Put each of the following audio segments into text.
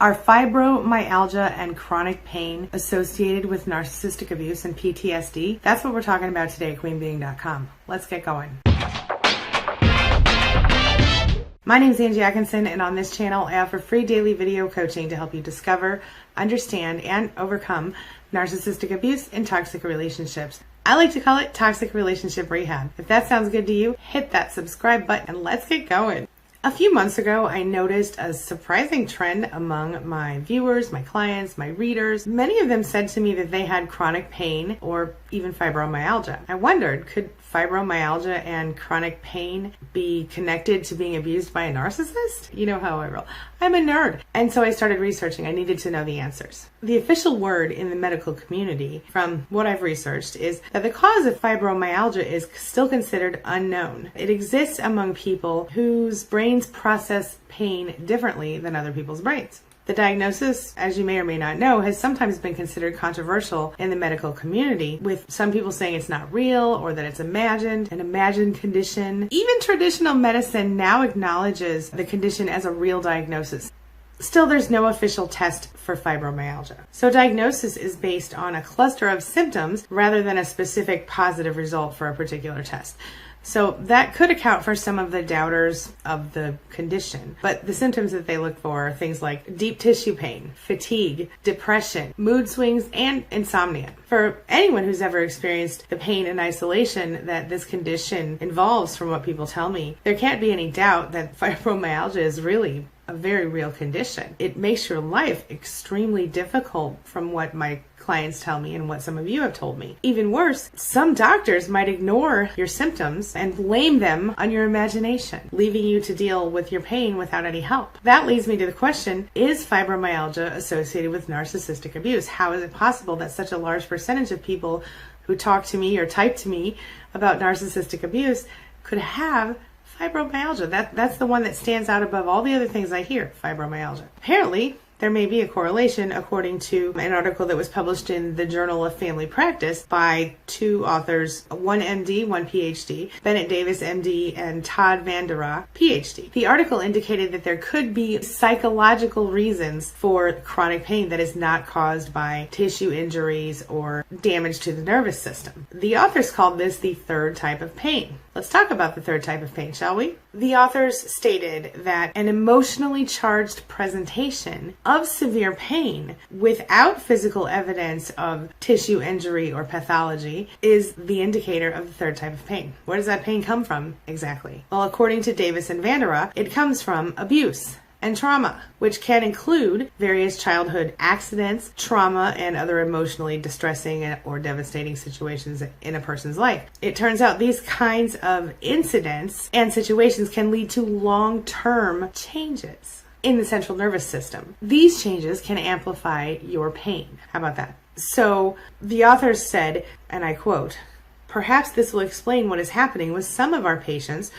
Are fibromyalgia and chronic pain associated with narcissistic abuse and PTSD? That's what we're talking about today at queenbeing.com. Let's get going. My name is Angie Atkinson, and on this channel I offer free daily video coaching to help you discover, understand, and overcome narcissistic abuse and toxic relationships. I like to call it toxic relationship rehab. If that sounds good to you, hit that subscribe button and let's get going. A few months ago, I noticed a surprising trend among my viewers, my clients, my readers. Many of them said to me that they had chronic pain or even fibromyalgia. I wondered, could fibromyalgia and chronic pain be connected to being abused by a narcissist? You know how I roll. I'm a nerd. And so I started researching. I needed to know the answers. The official word in the medical community, from what I've researched, is that the cause of fibromyalgia is still considered unknown. It exists among people whose brains process pain differently than other people's brains. The diagnosis, as you may or may not know, has sometimes been considered controversial in the medical community, with some people saying it's not real or that it's imagined, an imagined condition. Even traditional medicine now acknowledges the condition as a real diagnosis. Still, there's no official test for fibromyalgia. So diagnosis is based on a cluster of symptoms rather than a specific positive result for a particular test. So that could account for some of the doubters of the condition. But the symptoms that they look for are things like deep tissue pain, fatigue, depression, mood swings, and insomnia. For anyone who's ever experienced the pain and isolation that this condition involves, from what people tell me, there can't be any doubt that fibromyalgia is really a very real condition. It makes your life extremely difficult, from what my clients tell me and what some of you have told me. Even worse, some doctors might ignore your symptoms and blame them on your imagination, leaving you to deal with your pain without any help. That leads me to the question, is fibromyalgia associated with narcissistic abuse? How is it possible that such a large percentage of people who talk to me or type to me about narcissistic abuse could have fibromyalgia? That's the one that stands out above all the other things I hear, fibromyalgia. Apparently, there may be a correlation, according to an article that was published in the Journal of Family Practice by two authors, one MD, one PhD, Bennett Davis, MD, and Todd Vandera, PhD. The article indicated that there could be psychological reasons for chronic pain that is not caused by tissue injuries or damage to the nervous system. The authors called this the third type of pain. Let's talk about the third type of pain, shall we? The authors stated that an emotionally charged presentation of severe pain without physical evidence of tissue injury or pathology is the indicator of the third type of pain. Where does that pain come from exactly? Well, according to Davis and Vandera, it comes from abuse and trauma, which can include various childhood accidents, trauma, and other emotionally distressing or devastating situations in a person's life. It turns out these kinds of incidents and situations can lead to long-term changes in the central nervous system. These changes can amplify your pain. How about that? So the authors said, and I quote, "Perhaps this will explain what is happening with some of our patients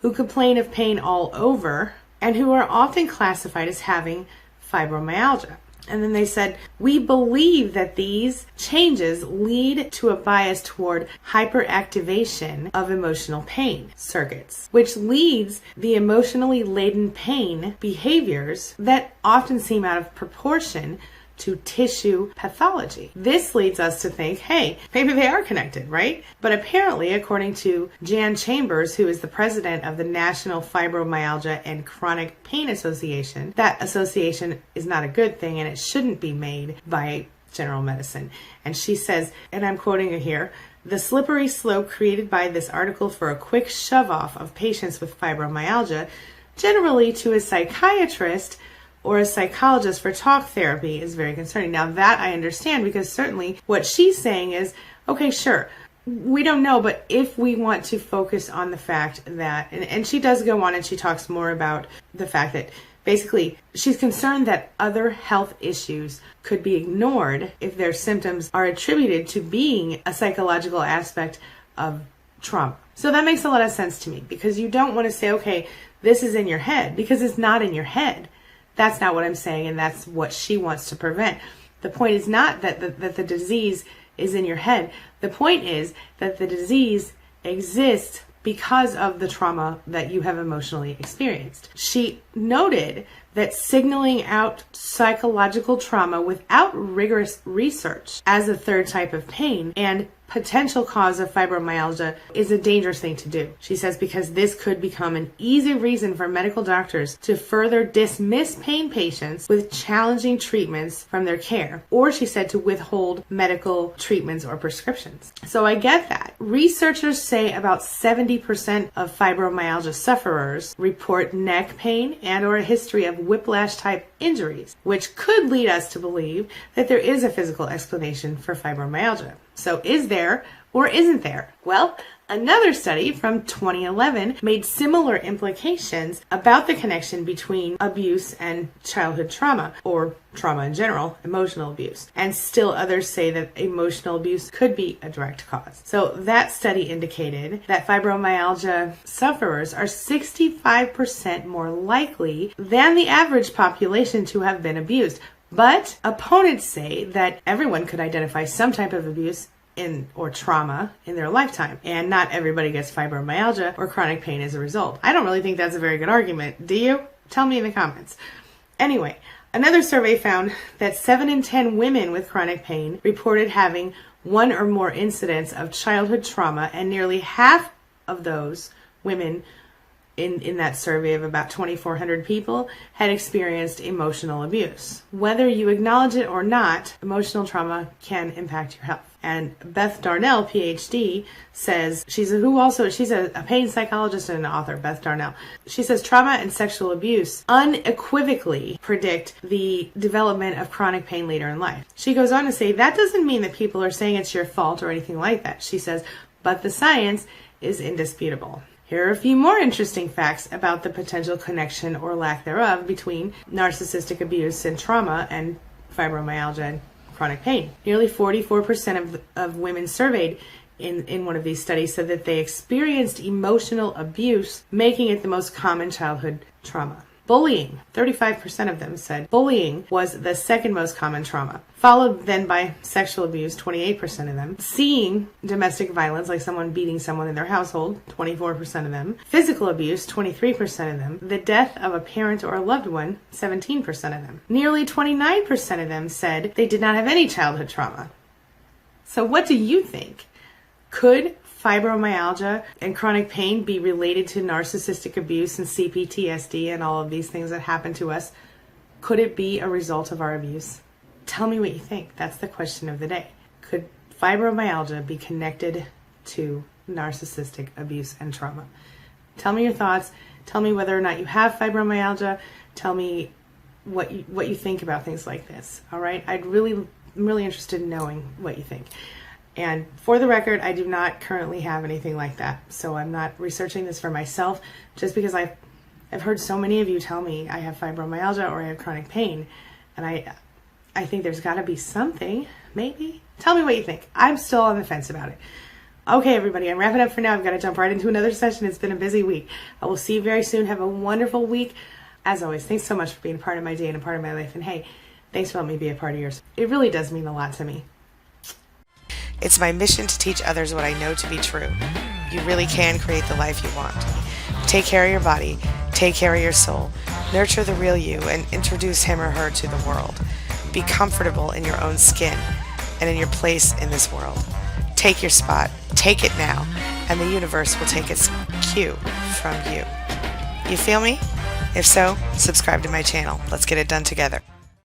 who complain of pain all over and who are often classified as having fibromyalgia." And then they said, "We believe that these changes lead to a bias toward hyperactivation of emotional pain circuits, which leads the emotionally laden pain behaviors that often seem out of proportion to tissue pathology." This leads us to think, hey, maybe they are connected, right? But apparently, according to Jan Chambers, who is the president of the National Fibromyalgia and Chronic Pain Association, that association is not a good thing and it shouldn't be made by general medicine. And she says, and I'm quoting her here, "The slippery slope created by this article for a quick shove-off of patients with fibromyalgia, generally to a psychiatrist or a psychologist for talk therapy, is very concerning." Now that I understand, because certainly what she's saying is, okay, sure, we don't know, but if we want to focus on the fact that, and she does go on and she talks more about the fact that basically she's concerned that other health issues could be ignored if their symptoms are attributed to being a psychological aspect of trauma. So that makes a lot of sense to me, because you don't want to say, okay, this is in your head, because it's not in your head. That's not what I'm saying, and that's what she wants to prevent. The point is not that the disease is in your head. The point is that the disease exists because of the trauma that you have emotionally experienced. She noted that signaling out psychological trauma without rigorous research as a third type of pain and potential cause of fibromyalgia is a dangerous thing to do. She says because this could become an easy reason for medical doctors to further dismiss pain patients with challenging treatments from their care, or she said to withhold medical treatments or prescriptions. So I get that. Researchers say about 70% of fibromyalgia sufferers report neck pain and or a history of whiplash type injuries, which could lead us to believe that there is a physical explanation for fibromyalgia. So is there or isn't there? Well, another study from 2011 made similar implications about the connection between abuse and childhood trauma, or trauma in general, emotional abuse. And still others say that emotional abuse could be a direct cause. So that study indicated that fibromyalgia sufferers are 65% more likely than the average population to have been abused. But opponents say that everyone could identify some type of abuse or trauma in their lifetime, and not everybody gets fibromyalgia or chronic pain as a result. I don't really think that's a very good argument. Do you? Tell me in the comments. Anyway, another survey found that 7 in 10 women with chronic pain reported having one or more incidents of childhood trauma, and nearly half of those women in that survey of about 2,400 people had experienced emotional abuse. Whether you acknowledge it or not, emotional trauma can impact your health. And Beth Darnell, PhD, says, she's a pain psychologist and an author, Beth Darnell. She says trauma and sexual abuse unequivocally predict the development of chronic pain later in life. She goes on to say, that doesn't mean that people are saying it's your fault or anything like that. She says, but the science is indisputable. Here are a few more interesting facts about the potential connection or lack thereof between narcissistic abuse and trauma and fibromyalgia and chronic pain. Nearly 44% of women surveyed in one of these studies said that they experienced emotional abuse, making it the most common childhood trauma. Bullying, 35% of them said bullying was the second most common trauma, followed then by sexual abuse, 28% of them. Seeing domestic violence, like someone beating someone in their household, 24% of them. Physical abuse, 23% of them. The death of a parent or a loved one, 17% of them. Nearly 29% of them said they did not have any childhood trauma. So what do you think? Could fibromyalgia and chronic pain be related to narcissistic abuse and CPTSD and all of these things that happen to us? Could it be a result of our abuse? Tell me what you think. That's the question of the day. Could fibromyalgia be connected to narcissistic abuse and trauma? Tell me your thoughts. Tell me whether or not you have fibromyalgia. Tell me what you think about things like this. All right? I'm really interested in knowing what you think. And for the record, I do not currently have anything like that. So I'm not researching this for myself just because I've heard so many of you tell me I have fibromyalgia or I have chronic pain. And I think there's got to be something, maybe. Tell me what you think. I'm still on the fence about it. Okay, everybody, I'm wrapping up for now. I've got to jump right into another session. It's been a busy week. I will see you very soon. Have a wonderful week. As always, thanks so much for being a part of my day and a part of my life. And hey, thanks for letting me be a part of yours. It really does mean a lot to me. It's my mission to teach others what I know to be true. You really can create the life you want. Take care of your body, take care of your soul, nurture the real you, and introduce him or her to the world. Be comfortable in your own skin and in your place in this world. Take your spot, take it now, and the universe will take its cue from you. You feel me? If so, subscribe to my channel. Let's get it done together.